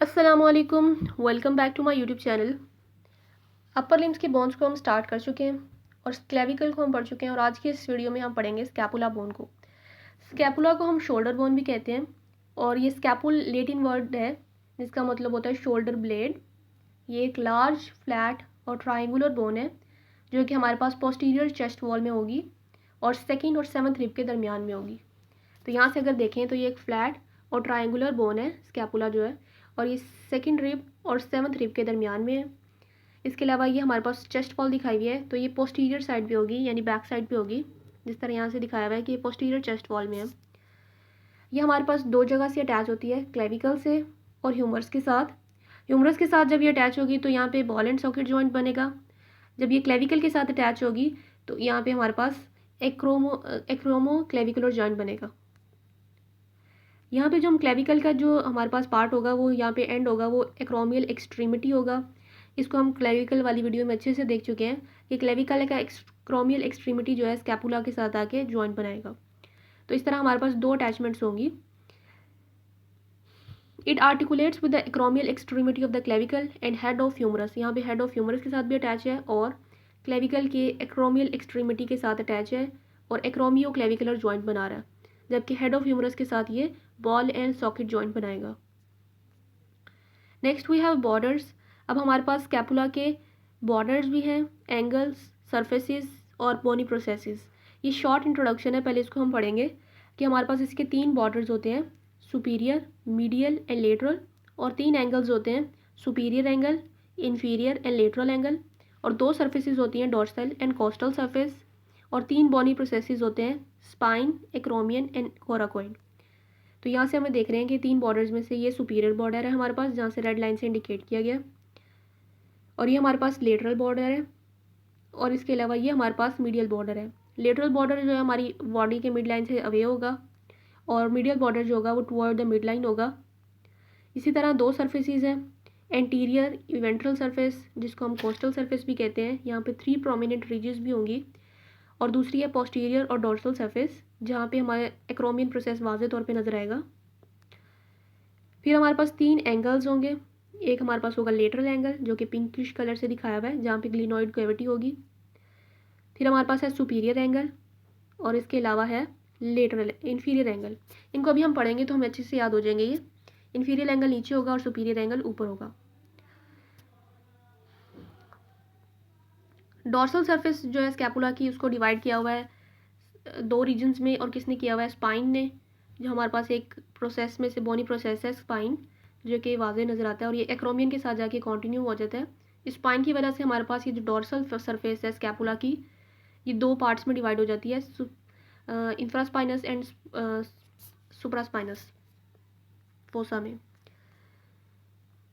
अस्सलामुअलैकुम, welcome back to my YouTube channel. Upper limbs के bones को हम स्टार्ट कर चुके हैं और क्लेविकल को हम पढ़ चुके हैं और आज की इस वीडियो में हम पढ़ेंगे स्कैपुला बोन को। स्कैपुला को हम शोल्डर बोन भी कहते हैं और ये स्कैपुल लेटिन वर्ड है जिसका मतलब होता है शोल्डर ब्लेड। ये एक लार्ज, फ्लैट और ट्राइंगुलर बोन है जो कि हमारे पास पोस्टीरियर चेस्ट वॉल में होगी और सेकेंड और सेवन्थ रिब के दरमियान में होगी। तो यहाँ से अगर देखें तो ये एक फ्लैट और ट्राइंगुलर बोन है स्कैपुला जो है, और ये सेकंड रिब और सेवन्थ रिब के दरमियान में है। इसके अलावा ये हमारे पास चेस्ट वॉल दिखाई हुई है, तो ये पोस्टीरियर साइड पे होगी यानी बैक साइड पे होगी, जिस तरह यहाँ से दिखाया हुआ है कि ये पोस्टीरियर चेस्ट वॉल में है। ये हमारे पास दो जगह से अटैच होती है, क्लेविकल से और ह्यूमरस के साथ। ह्यूमरस के साथ जब ये अटैच होगी तो यहाँ पे बॉल एंड सॉकेट जॉइंट बनेगा। जब ये क्लेविकल के साथ अटैच होगी तो यहाँ पे हमारे पास एक्रोमो क्लेविकुलर जॉइंट बनेगा। यहाँ पे जो हम क्लेविकल का जो हमारे पास पार्ट होगा वो यहाँ पे एंड होगा, वो एक्रोमियल एक्सट्रीमिटी होगा। इसको हम क्लेविकल वाली वीडियो में अच्छे से देख चुके हैं कि क्लेविकल का एक्रोमियल एक्सट्रीमिटी जो है स्कैपुला के साथ आके जॉइंट बनाएगा। तो इस तरह हमारे पास दो अटैचमेंट्स होंगी। It articulates with the acromial extremity of the clavicle and head of humerus. यहाँ पे हेड ऑफ ह्यूमरस के साथ भी अटैच है और क्लेविकल के एक्रोमियल एक्सट्रीमिटी के साथ अटैच है और एक्रोमियो क्लेविकुलर जॉइंट बना रहा है, जबकि हेड ऑफ ह्यूमरस के साथ ये बॉल एंड सॉकेट जॉइंट बनाएगा। Next we have borders. अब हमारे पास स्कैपुला के बॉर्डर्स भी हैं, एंगल्स, सरफेसेस और बोनी प्रोसेसेस। ये शॉर्ट इंट्रोडक्शन है, पहले इसको हम पढ़ेंगे कि हमारे पास इसके तीन बॉर्डर्स होते हैं, सुपीरियर, मीडियल एंड लेटरल, और तीन एंगल्स होते हैं, superior angle, inferior and lateral angle, और दो सर्फेसेस होती हैं, डोर्सल एंड कोस्टल सर्फेस, और तीन बोनी प्रोसेसेस होते हैं, स्पाइन, एक्रोमियन एंड कोराकोइड। तो यहाँ से हमें देख रहे हैं कि तीन बॉर्डर्स में से ये सुपीरियर बॉर्डर है हमारे पास, जहाँ से रेड लाइन से इंडिकेट किया गया, और ये हमारे पास लेटरल बॉर्डर है, और इसके अलावा ये हमारे पास मीडियल बॉर्डर है। लेटरल बॉर्डर जो है हमारी बॉडी के मिड लाइन से अवे होगा और मीडियल बॉर्डर जो होगा वो टुवर्ड द मिड लाइन होगा। इसी तरह दो सर्फेसिस हैं, एंटीरियर वेंट्रल सरफेस जिसको हम कोस्टल सरफेस भी कहते हैं, यहाँ पे 3 प्रोमिनेंट रीजेस भी होंगी, और दूसरी है पोस्टीरियर और डोर्सल सरफेस जहाँ पे हमारे एक्रोमियन प्रोसेस वाज़े तौर पे नज़र आएगा। फिर हमारे पास तीन एंगल्स होंगे, एक हमारे पास होगा लेटरल एंगल जो कि पिंकिश कलर से दिखाया हुआ है, जहाँ पे ग्लिनोइड कैविटी होगी। फिर हमारे पास है सुपीरियर एंगल और इसके अलावा है लेटरल इन्फीरियर एंगल। इनको अभी हम पढ़ेंगे तो हमें अच्छे से याद हो जाएंगे। ये इन्फीरियर एंगल नीचे होगा और सुपीरियर एंगल ऊपर होगा। डोर्सल सरफेस जो है स्कैपुला की, उसको डिवाइड किया हुआ है दो रीजन्स में, और किसने किया हुआ है, स्पाइन ने, जो हमारे पास एक प्रोसेस में से बोनी प्रोसेस है स्पाइन, जो कि वाजे नज़र आता है, और ये एक्रोमियन के साथ जाके कंटिन्यू हो जाता है। स्पाइन की वजह से हमारे पास ये जो डोर्सल सरफेस है स्कैपुला की, ये दो पार्ट्स में डिवाइड हो जाती है, इंफ्रास्पाइनस एंड सुप्रास्पाइनस फोसा में।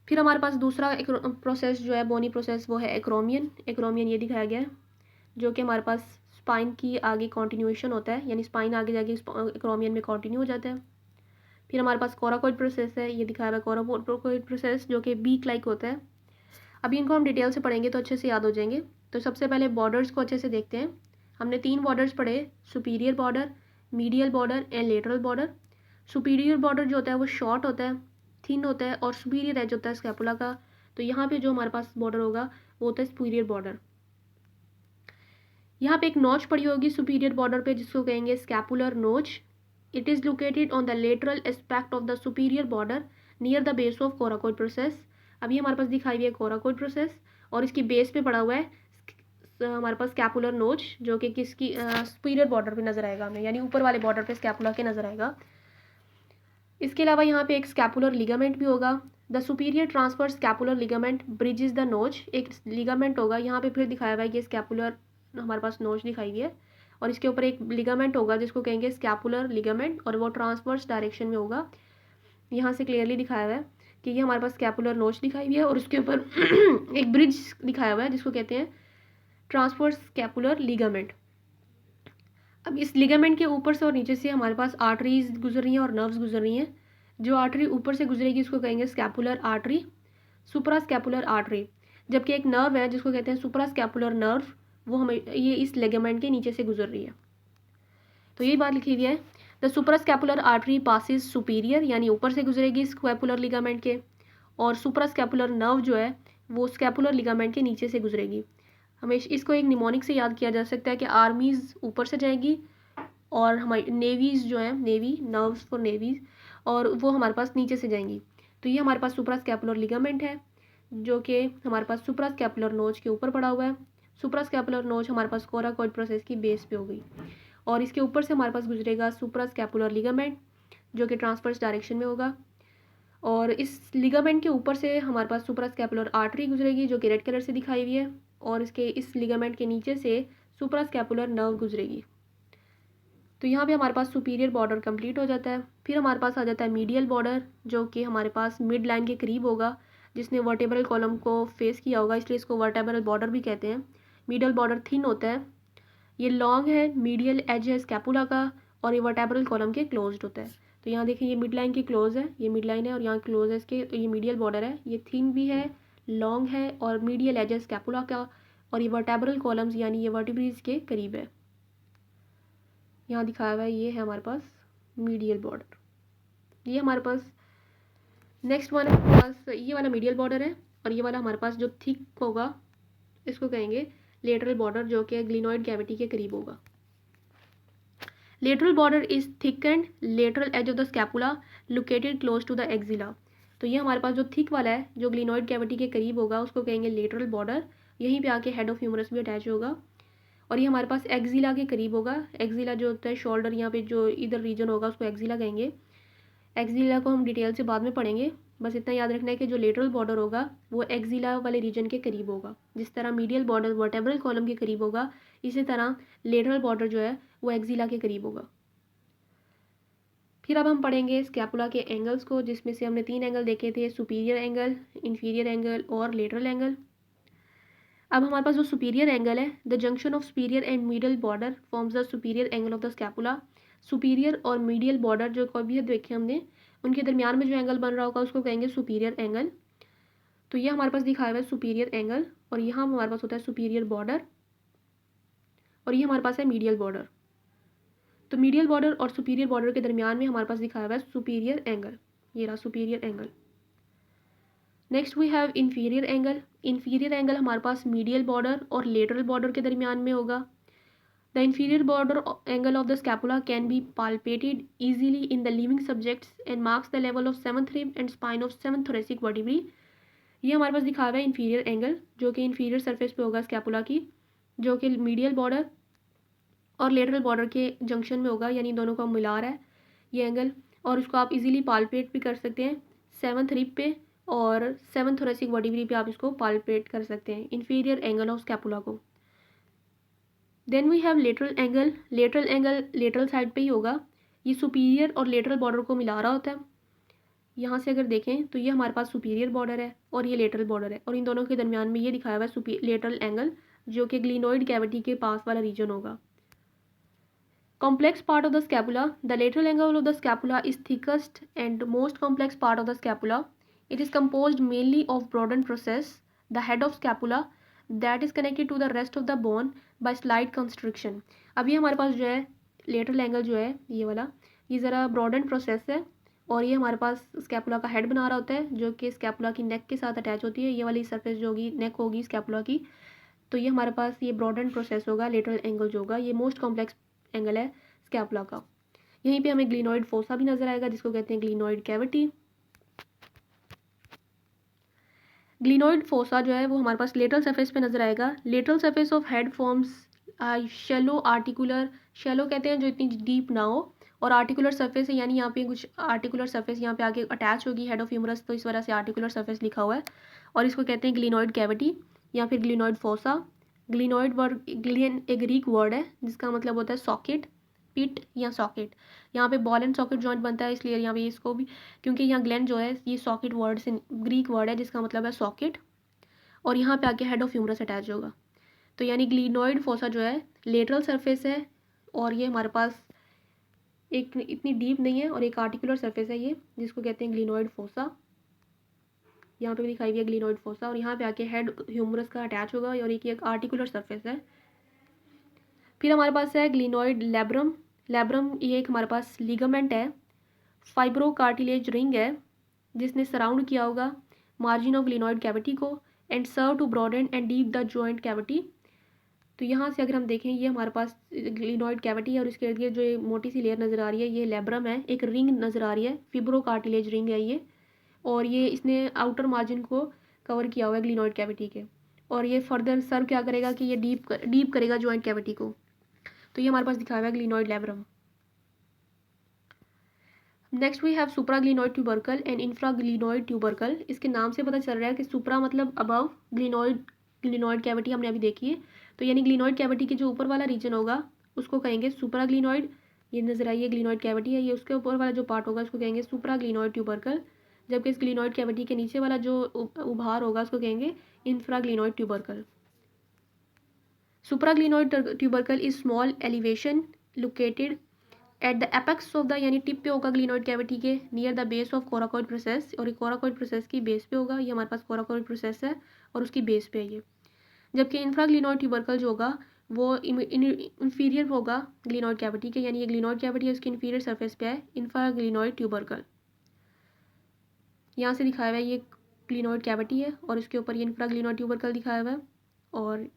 फिर हमारे पास दूसरा प्रोसेस जो है बोनी प्रोसेस, वो है एक्रोमियन। एक्रोमियन ये दिखाया गया है, जो कि हमारे पास स्पाइन की आगे कॉन्टिन्यूएशन होता है, यानी स्पाइन आगे जाके एक्रोमियन में कॉन्टिन्यू हो जाता है। फिर हमारे पास कोराकोइड प्रोसेस है, ये दिखाया हुआ है कोराकोइड प्रोसेस, जो कि बीक लाइक होता है। अभी इनको हम डिटेल से पढ़ेंगे तो अच्छे से याद हो जाएंगे। तो सबसे पहले बॉर्डर्स को अच्छे से देखते हैं। हमने तीन बॉर्डर्स पढ़े, superior border, medial border and lateral border. Superior border जो होता है वो शॉर्ट होता है, थिन होता है, और सुपीरियर एज होता है स्कैपुला का। तो यहाँ पे जो हमारे पास बॉर्डर होगा वो होता है सुपीरियर बॉर्डर। यहाँ पे एक नोच पड़ी होगी सुपीरियर बॉर्डर पे, जिसको कहेंगे स्कैपुलर नोच। It is located on the lateral aspect of the superior border near the base of coracoid process. अभी हमारे पास दिखाई हुई है कोराकोइड प्रोसेस, और इसकी बेस पे पड़ा हुआ है हमारे पास स्कैपुलर नोच, जो कि किसकी सुपीरियर बॉर्डर पे नजर आएगा हमें, यानी ऊपर वाले बॉर्डर पे स्कैपुला के नजर आएगा। इसके अलावा यहाँ पे एक स्कैपुलर लिगामेंट भी होगा। The superior transfer scapular ligament bridges the नोच। एक लिगामेंट होगा यहाँ पे, फिर दिखाया हुआ है कि स्कैपुलर हमारे पास नोच दिखाई हुई है, और इसके ऊपर एक लिगामेंट होगा जिसको कहेंगे स्कैपुलर लिगामेंट, और वो ट्रांसवर्स डायरेक्शन में होगा। यहाँ से क्लियरली दिखाया हुआ है कि ये हमारे पास स्कैपुलर नोच दिखाई हुई है, और उसके ऊपर एक ब्रिज दिखाया हुआ है जिसको कहते हैं ट्रांसवर्स स्कैपुलर लिगामेंट। अब इस लिगामेंट के ऊपर से और नीचे से हमारे पास आर्टरीज गुजर रही हैं और नर्व्स गुजर रही हैं। जो आर्टरी ऊपर से गुजरेगी उसको कहेंगे स्कैपुलर आर्टरी, सुप्रा स्कैपुलर आर्टरी, जबकि एक नर्व है जिसको कहते हैं सुप्रा स्कैपुलर नर्व, वो हमें ये इस लिगामेंट के नीचे से गुजर रही है। तो यही बात लिखी हुई है, the supra scapular artery passes superior, यानी ऊपर से गुजरेगी स्कैपुलर लिगामेंट के, और सुप्रास्कैपुलर नर्व जो है वो स्कैपुलर लिगामेंट के नीचे से गुजरेगी। हमेशा इसको एक निमोनिक से याद किया जा सकता है कि आर्मीज़ ऊपर से जाएगी और हमारी नेवीज़ जो है, नेवी नर्व्स फॉर नेवीज़, और वो हमारे पास नीचे से जाएंगी। तो ये हमारे पास सुप्रास्कैपुलर लिगामेंट है जो कि हमारे पास सुप्रास्कैपुलर नोच के ऊपर पड़ा हुआ है। सुप्रास्कैपुलर नोच हमारे पास कोराकॉइड प्रोसेस की बेस पे हो गई और इसके ऊपर से हमारे पास गुजरेगा सुप्रास्कैपुलर लिगामेंट जो कि ट्रांसवर्स डायरेक्शन में होगा। और इस लिगामेंट के ऊपर से हमारे पास सुप्रास्कैपुलर आर्टरी गुजरेगी जो कि रेड कलर से दिखाई हुई है, और इसके इस लिगामेंट के नीचे से सुप्रास्कैपुलर नर्व गुजरेगी। तो यहाँ पे हमारे पास सुपीरियर बॉर्डर कंप्लीट हो जाता है। फिर हमारे पास आ जाता है मीडियल बॉर्डर जो कि हमारे पास मिड लाइन के करीब होगा, जिसने वर्टेब्रल कॉलम को फेस किया होगा, इसलिए इसको वर्टेब्रल बॉर्डर भी कहते हैं। मिडियल बॉर्डर थिन होता है, ये लॉन्ग है, मीडियल एज है स्कैपुला का, और ये वर्टेब्रल कॉलम के क्लोज्ड होता है। तो यहाँ देखिए ये मिड लाइन की क्लोज है, ये मिड लाइन है और यहाँ क्लोज है इसके, तो ये मीडियल बॉर्डर है, ये थिन भी है, लॉन्ग है और मीडियल एज है स्कैपुला का, और ये वर्टेब्रल कॉलम्स यानी ये वर्टिब्रीज के करीब है। यहाँ दिखाया हुआ है, ये है हमारे पास मीडियल बॉर्डर। ये हमारे पास नेक्स्ट वन है, हमारे पास ये वाला मीडियल बॉर्डर है, और ये वाला हमारे पास जो थिक होगा इसको कहेंगे लेटरल बॉर्डर जो कि ग्लिनोइड कैविटी के करीब होगा। Lateral border is thick and lateral edge of the scapula located close to the axilla. तो ये हमारे पास जो थिक वाला है जो ग्लिनोइड कैविटी के करीब होगा उसको कहेंगे लेटरल बॉर्डर, यहीं पे आके हेड ऑफ ह्यूमरस भी अटैच होगा। और ये हमारे पास एक्सिला के करीब होगा। एक्सिला जो होता है शोल्डर, यहाँ पे जो इधर रीजन होगा उसको एक्सिला कहेंगे। एक्सिला को हम डिटेल से बाद में पढ़ेंगे, बस इतना याद रखना है कि जो लेटरल बॉर्डर होगा वो एक्सिला वाले रीजन के करीब होगा। जिस तरह मीडियल बॉर्डर वर्टेब्रल कॉलम के करीब होगा, इसी तरह लेटरल बॉर्डर जो है वो एक्सिला के करीब होगा। फिर अब हम पढ़ेंगे स्कैपुला के एंगल्स को, जिसमें से हमने 3 एंगल देखे थे, सुपीरियर एंगल, इंफीरियर एंगल और लेटरल एंगल। अब हमारे पास जो सुपीरियर एंगल है, the junction of superior and middle border forms the superior angle of the scapula. Superior और मीडियल बॉर्डर जो कभी देखे हमने, उनके दरमियान में जो एंगल बन रहा होगा उसको कहेंगे सुपीरियर एंगल। तो ये हमारे पास दिखाया हुआ है सुपीरियर एंगल, और यहाँ हमारे पास होता है सुपीरियर बॉर्डर, और ये हमारे पास है मीडियल बॉर्डर। तो मीडियल बॉर्डर और सुपीरियर बॉर्डर के दरमियान में हमारे पास दिखाया हुआ है सुपीरियर एंगल, ये रहा superior angle. Next we have inferior angle. Inferior angle हमारे पास मीडियल बॉर्डर और लेटरल बॉर्डर के दरमियान में होगा। The inferior border angle of the scapula can be palpated easily in the living subjects and marks the level of 7th rib and spine of 7th thoracic vertebra. ये हमारे पास दिखा हुआ है इंफीरियर एंगल जो कि इंफीरियर सरफेस पे होगा scapula की, जो कि मीडियल बॉर्डर और लेटरल बॉर्डर के जंक्शन में होगा, यानी दोनों का मिला रहा है ये एंगल। और उसको आप इजीली पाल्पेट भी कर सकते हैं 7th रिब पे और 7th thoracic वर्टिब्री पे आप इसको पाल्पेट कर सकते हैं इंफीरियर एंगल ऑफ स्कैपुला को। Then we have lateral angle. Lateral angle lateral side पे ही होगा, ये सुपीरियर और लेटरल बॉर्डर को मिला रहा होता है। यहाँ से अगर देखें तो ये हमारे पास सुपीरियर बॉर्डर है और ये लेटरल बॉर्डर है, और इन दोनों के दरमियान में ये दिखाया हुआ है लेटरल एंगल जो कि ग्लिनोइड कैविटी के पास वाला रीजन होगा। Complex part of the scapula. The lateral angle of the scapula is thickest and most complex part of the scapula. It is composed mainly of broadened process, the head of scapula, that is connected to the rest of the bone by slight constriction. अब ये हमारे पास जो है lateral angle जो है ये वाला, ये ज़रा ब्रॉडेंड प्रोसेस है, और ये हमारे पास स्कैपुला का हेड बना रहा होता है जो कि स्कैपुला की नेक के साथ अटैच होती है। ये वाली सरफेस जो होगी नेक होगी स्कैपुला की, तो ये हमारे पास ये ब्रॉडेंड प्रोसेस होगा। लेटरल एंगल जो होगा ये मोस्ट कॉम्प्लेक्स एंगल है स्कैपुला का। यहीं पे हमें ग्लिनोइड फोसा भी नजर आएगा जिसको कहते हैं ग्लिनोइड कैविटी। ग्लिनोइड फोसा जो है वो हमारे पास लेटरल सरफेस पे नजर आएगा। Lateral surface of head forms shallow articular, shallow कहते हैं जो इतनी डीप ना हो, और आर्टिकुलर सरफेस है यानी यहाँ पे कुछ आर्टिकुलर सरफेस यहाँ पे आके अटैच होगी हेड ऑफ ह्यूमरस, तो इस वजह से आर्टिकुलर सरफेस लिखा हुआ है, और इसको कहते हैं ग्लिनोइड कैविटी या फिर ग्लिनोइड फोसा। ग्लिनोइड वर्ड ग्लियन एक ग्रीक वर्ड है जिसका मतलब होता है सॉकेट, पिट या सॉकेट। यहाँ पे बॉल एंड सॉकेट जॉइंट बनता है, इसलिए यहाँ पे इसको भी, क्योंकि यहाँ ग्लैंड जो है ये सॉकेट वर्ड से ग्रीक वर्ड है जिसका मतलब है सॉकेट, और यहाँ पे आके हेड ऑफ ह्यूमरस अटैच होगा। तो यानी ग्लिनोइड फोसा जो है लेटरल सरफेस है, और ये हमारे पास एक इतनी डीप नहीं है, और एक आर्टिकुलर सरफेस है ये जिसको कहते हैं ग्लिनोइड फोसा। यहाँ पे भी दिखाई दिया ग्लिनोइड फोसा, और यहाँ पे आके हेड ह्यूमरस का अटैच होगा, और एक आर्टिकुलर सरफेस है। फिर हमारे पास है ग्लिनोइड लैब्रम। लैब्रम ये एक हमारे पास लिगामेंट है, फाइब्रो कार्टिलेज रिंग है जिसने सराउंड किया होगा मार्जिन ऑफ ग्लिनॉइड कैविटी को and serve to broaden and deep the joint cavity. तो यहाँ से अगर हम देखें, ये हमारे पास ग्लिनॉइड कैविटी है और इसके इर्द गिर्द जो ये मोटी सी लेयर नज़र आ रही है ये लेब्रम है, एक रिंग नज़र आ रही है, फिब्रोकार्टिलेज रिंग है ये, और ये इसने आउटर मार्जिन को कवर किया हुआ है ग्लिनॉइड कैविटी के, और ये फर्दर सर्व क्या करेगा कि ये डीप करेगा जॉइंट कैविटी को। तो ये हमारे पास दिखाया हुआ है glenoid labrum. Next we have supraglenoid tubercle and infraglenoid tubercle. इसके नाम से पता चल रहा है कि सुप्रा मतलब अबव, ग्लिनॉइड कैविटी हमने अभी देखी है, तो यानी ग्लिनॉइड कैविटी के जो ऊपर वाला रीजन होगा उसको कहेंगे सुप्राग्लिनॉइड। ये नजर आई है ग्लिनॉइड कैविटी है, ये उसके ऊपर वाला जो पार्ट होगा उसको कहेंगे सुप्राग्लिनॉइड ट्यूबरकल, जबकि इस ग्लिनॉइड कैविटी के नीचे वाला जो उभार होगा उसको कहेंगे infraglenoid tubercle. Supraglenoid tubercle is small elevation located at the apex of the, यानी टिप पे होगा ग्लिनॉइड कैविटी के, near the base of coracoid process, और ये कोराकॉइड प्रोसेस की बेस पे होगा। ये हमारे पास कोराकॉइड प्रोसेस है और उसकी बेस पे है ये। जबकि इंफ्राग्लिनॉइड ट्यूबरकल जो होगा वो इंफीरियर होगा ग्लिनॉइड कैविटी के, यानी ये ग्लिनॉइड कैविटी है उसकी इंफीरियर सरफेस पे है इंफ्राग्लिनॉइड ट्यूबरकल। यहाँ से दिखाया हुआ है ये ग्लिनॉइड कैविटी है और इसके ऊपर ये इंफ्राग्लिनॉइड ट्यूबरकल दिखाया हुआ है। और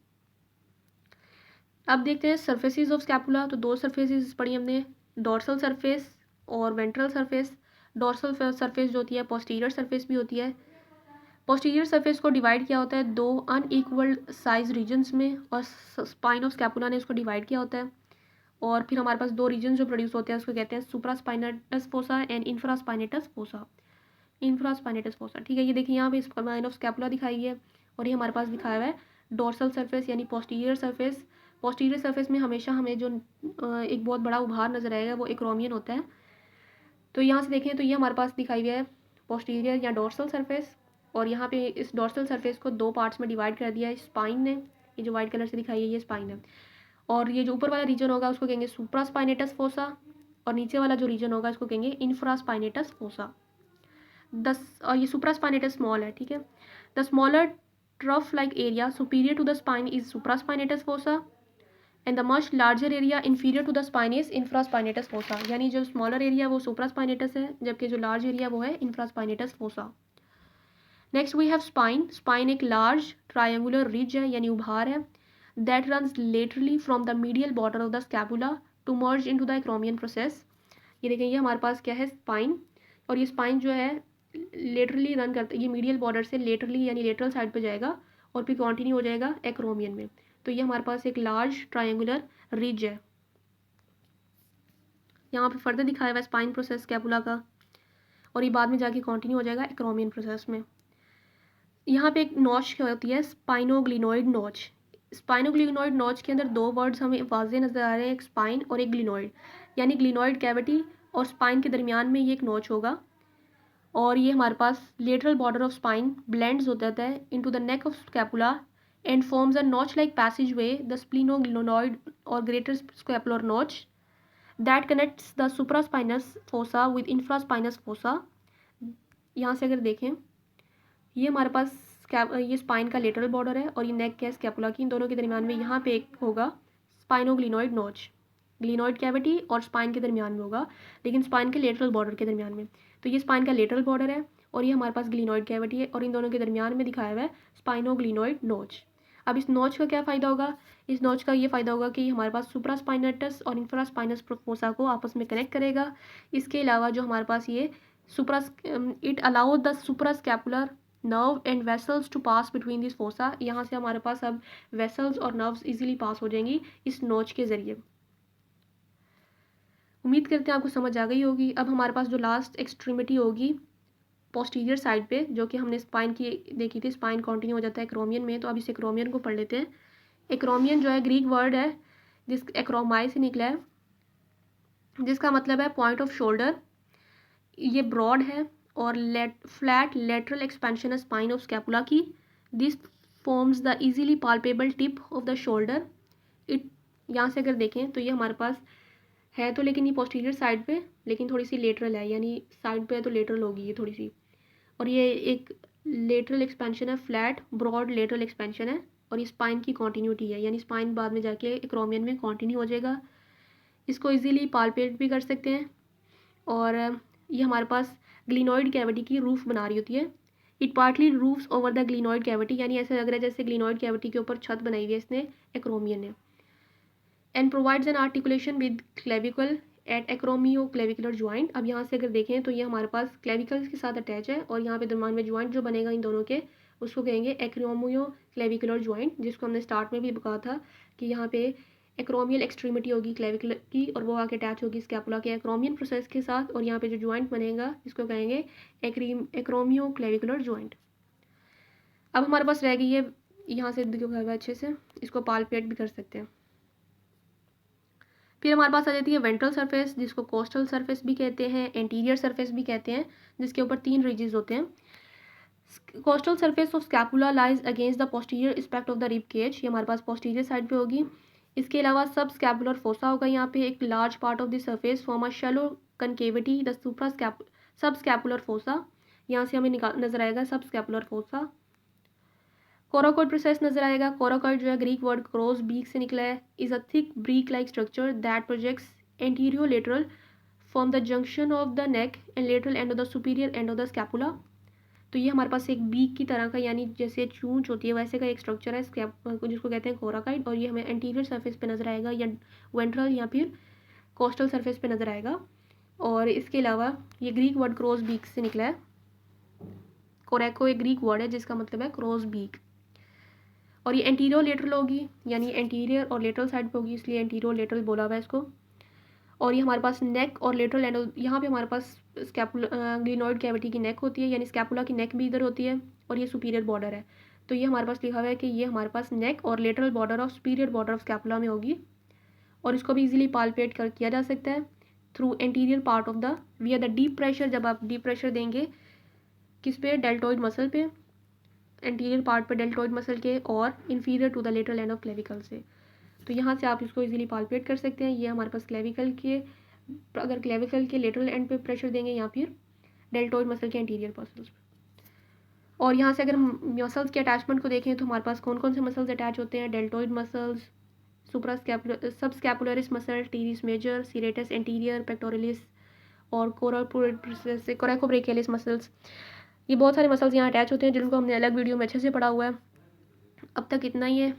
अब देखते हैं सरफेसेस ऑफ स्कैपुला। तो दो सरफेसेस पढ़ी हमने, डॉर्सल सरफेस और वेंट्रल सरफेस। डॉर्सल सरफेस जो होती है पोस्टीरियर सरफेस भी होती है। पोस्टीरियर सरफेस को डिवाइड किया होता है दो अनइक्वल साइज रीजन्स में, और स्पाइन ऑफ स्कैपुला ने उसको डिवाइड किया होता है। और फिर हमारे पास दो रीजन जो प्रोड्यूस होते हैं उसको कहते हैं supraspinatus fossa and infraspinatus fossa. Infraspinatus fossa, ठीक है। ये देखिए यहाँ पे स्पाइन ऑफ स्कैपुला दिखाई है और ये हमारे पास दिखाया हुआ है डॉर्सल सरफेस यानी पोस्टीरियर सरफेस। पोस्टीरियर सरफेस में हमेशा हमें जो एक बहुत बड़ा उभार नजर आएगा वो एक्रोमियन होता है। तो यहाँ से देखें तो ये हमारे पास दिखाई गया है पोस्टीरियर या डॉर्सल सरफेस, और यहाँ पे इस डॉर्सल सरफेस को दो पार्ट्स में डिवाइड कर दिया है स्पाइन ने। ये जो वाइट कलर से दिखाई है ये स्पाइन है, और ये जो ऊपर वाला रीजन होगा उसको कहेंगे सुप्रास्पाइनेटस फोसा, और नीचे वाला जो रीजन होगा इसको कहेंगे इंफ्रास्पाइनेटस फोसा। और ये सुप्रास्पाइनेटस स्मॉल है, ठीक है। The smaller trough like area superior to the spine is supraspinatus fossa and the much larger area inferior to the spine is infraspinatus fossa. यानी जो स्मॉलर एरिया वो सुप्रास्पाइनेटस है, जबकि जो लार्ज एरिया वो है infraspinatus fossa. Next we have spine. Spine एक large triangular ridge है यानी उभार है, that runs laterally from the medial border of the scapula to merge into the acromion process. ये देखें ये हमारे पास क्या है स्पाइन, और ये स्पाइन जो है लेटरली रन करता है, ये मीडियल बॉर्डर से लेटरली यानी लेटरल साइड पे जाएगा और फिर कंटिन्यू हो जाएगा एक्रोमियन में। तो ये हमारे पास एक लार्ज ट्रायंगुलर रिज है। यहाँ पे फर्दर दिखाया हुआ है स्पाइन प्रोसेस स्कैपुला का, और ये बाद में जाके कंटिन्यू हो जाएगा एक्रोमियन प्रोसेस में। यहाँ पे एक नॉच होती है स्पाइनोग्लिनोइड नॉच। स्पाइनोग्लिनोइड नॉच के अंदर दो वर्ड्स हमें वाज़े नज़र आ रहे हैं, एक स्पाइन और एक ग्लिनोइड, यानी ग्लिनोइड कैविटी और स्पाइन के दरमियान में ये एक नॉच होगा, और ये हमारे पास lateral border of spine blends हो जाता है into the neck of scapula and forms a notch-like passageway, the splenoglenoid or greater scapular notch, that connects the supraspinous fossa with infraspinous fossa. यहाँ से अगर देखें ये हमारे पास ये स्पाइन का लेटरल बॉर्डर है और ये नेक है स्कैपुला की, इन दोनों के दरमियान में यहाँ पे एक होगा स्पाइनोग्लिनोइड नॉच, ग्लिनोइड कैविटी और स्पाइन के दरमियान में होगा, लेकिन स्पाइन के लेटरल बॉर्डर के दरमियान में। तो ये स्पाइन का लेटरल बॉर्डर है और ये हमारे पास ग्लिनोइड कैविटी है, और इन दोनों के दरमियान में दिखाया हुआ है स्पाइनोग्लिनोइड नॉच। अब इस नॉच का क्या फ़ायदा होगा? इस नॉच का ये फ़ायदा होगा कि हमारे पास सुप्रास्पाइनेटस और इंफ्रास्पाइनस फोसा को आपस में कनेक्ट करेगा। इसके अलावा जो हमारे पास ये it allow the suprascapular nerve and vessels to pass between this fossa. यहाँ से हमारे पास अब वेसल्स और नर्व्स इजीली पास हो जाएंगी इस नॉच के ज़रिए। उम्मीद करते हैं आपको समझ आ गई होगी। अब हमारे पास जो लास्ट एक्सट्रीमिटी होगी पोस्टीरियर साइड पे, जो कि हमने स्पाइन की देखी थी, स्पाइन कंटिन्यू हो जाता है एक्रोमियन में, तो अब इस एक्रोमियन को पढ़ लेते हैं। एक्रोमियन जो है ग्रीक वर्ड है जिस एक्रोमाई से निकला है, जिसका मतलब है पॉइंट ऑफ शोल्डर। ये ब्रॉड है और फ्लैट लेटरल एक्सपेंशन है स्पाइन ऑफ स्कैपुला की। This forms the easily palpable tip of the shoulder. It यहाँ से अगर देखें तो ये हमारे पास है तो, लेकिन ये पोस्टीरियर साइड पे, लेकिन थोड़ी सी लेटरल है, यानी साइड पे है तो लेटरल होगी ये थोड़ी सी, और ये एक लेटरल एक्सपेंशन है, फ्लैट ब्रॉड लेटरल एक्सपेंशन है, और ये स्पाइन की कॉन्टीन्यूटी है, यानी स्पाइन बाद में जाके एक्रोमियन में कॉन्टीन्यू हो जाएगा। इसको इजीली पाल्पेट भी कर सकते हैं, और ये हमारे पास ग्लिनोइड कैविटी की रूफ बना रही होती है। It partly roofs over the glenoid cavity, यानी ऐसा लग रहा है जैसे ग्लिनॉइड कैविटी के ऊपर छत बनाई हुई है इसने एक्रोमियन ने। And provides an articulation with clavicle at acromio clavicular joint. अब यहाँ से अगर देखें तो ये हमारे पास क्लेविकल के साथ अटैच है और यहाँ पे दरम्यान में ज्वाइंट जो बनेगा इन दोनों के उसको कहेंगे एक्रोमियो क्लेविकुलर ज्वाइंट, जिसको हमने स्टार्ट में भी कहा था कि यहाँ पे एक्रोमियल एक्सट्रीमिटी होगी क्लेविकुलर की और वो आके अटैच होगी स्कैपुला के एक्रोमियन प्रोसेस के साथ, और यहाँ पे जो ज्वाइंट बनेगा इसको कहेंगे एक्रोमियो क्लेविकुलर ज्वाइंट। अब हमारे पास रह गई है, यहाँ से दिखा हुआ अच्छे से, इसको पालपेट भी कर सकते हैं। फिर हमारे पास आ जाती है वेंट्रल सरफेस, जिसको कोस्टल सरफेस भी कहते हैं, एंटीरियर सरफेस भी कहते हैं, जिसके ऊपर 3 रिजेस होते हैं। Costal surface of scapula lies against the posterior aspect of the rib cage, ये हमारे पास पोस्टीरियर साइड पे होगी। इसके अलावा सब स्कैपुलर फोसा होगा, यहाँ पे एक large part of the surface form a shallow concavity the supra sub scapular fossa, यहाँ से हमें नजर आएगा सब स्कैपुलर फोसा। कोराकोइड प्रोसेस नजर आएगा। कोराकोइड जो है ग्रीक वर्ड क्रोस बीक से निकला है, is a thick break like structure that projects anterior lateral from the junction of the neck and lateral end of the superior end of the scapula. तो ये हमारे पास एक beak की तरह का, यानी जैसे चूंच होती है वैसे का एक स्ट्रक्चर है जिसको कहते हैं कोराकाइड, और ये हमें एंटीरियर सरफेस पे नजर आएगा या वेंट्रल या फिर कोस्टल सरफेस पे नजर आएगा। और इसके अलावा ये ग्रीक वर्ड क्रॉस बीक से निकला है। कोरैको एक ग्रीक वर्ड है जिसका मतलब है क्रॉस बीक, और ये एंटीरियर लेटरल होगी, यानी एंटीरियर और लेटरल साइड पे होगी, इसलिए एंटीरियर लेटरल बोला हुआ है इसको। और ये हमारे पास नेक और लेटरल एंड, यहाँ पे हमारे पास ग्लिनॉइड कैविटी की नेक होती है, यानी स्कैपुला की नेक भी इधर होती है, और ये सुपीरियर बॉर्डर है। तो ये हमारे पास लिखा हुआ है कि ये हमारे पास नेक और lateral border of superior border of scapula में होगी, और इसको भी इजीली पालपेट किया जा सकता है through anterior part of the wear the deep pressure. जब आप डीप प्रेशर देंगे किस पे, डेल्टोइड मसल पे, एंटीरियर पार्ट पे डेल्टोइड मसल के, और inferior to the lateral end of clavicle से। तो यहाँ से आप इसको इजीली पालपेट कर सकते हैं। ये हमारे पास क्लेविकल के, अगर क्लेविकल के लेटरल एंड पे प्रेशर देंगे या फिर डेल्टोइड मसल के एंटीरियर मसल्स। और यहाँ से अगर मसल्स के अटैचमेंट को देखें तो हमारे पास कौन कौन से मसल्स अटैच होते हैं, deltoid muscles, supra sub scapularis muscle, teres major, serratus anterior, pectoralis और कोरैकोब्रेकियलिस मसल्स। ये बहुत सारे मसल्स यहाँ अटैच होते हैं जिनको हमने अलग वीडियो में अच्छे से पढ़ा हुआ है। अब तक इतना ही है।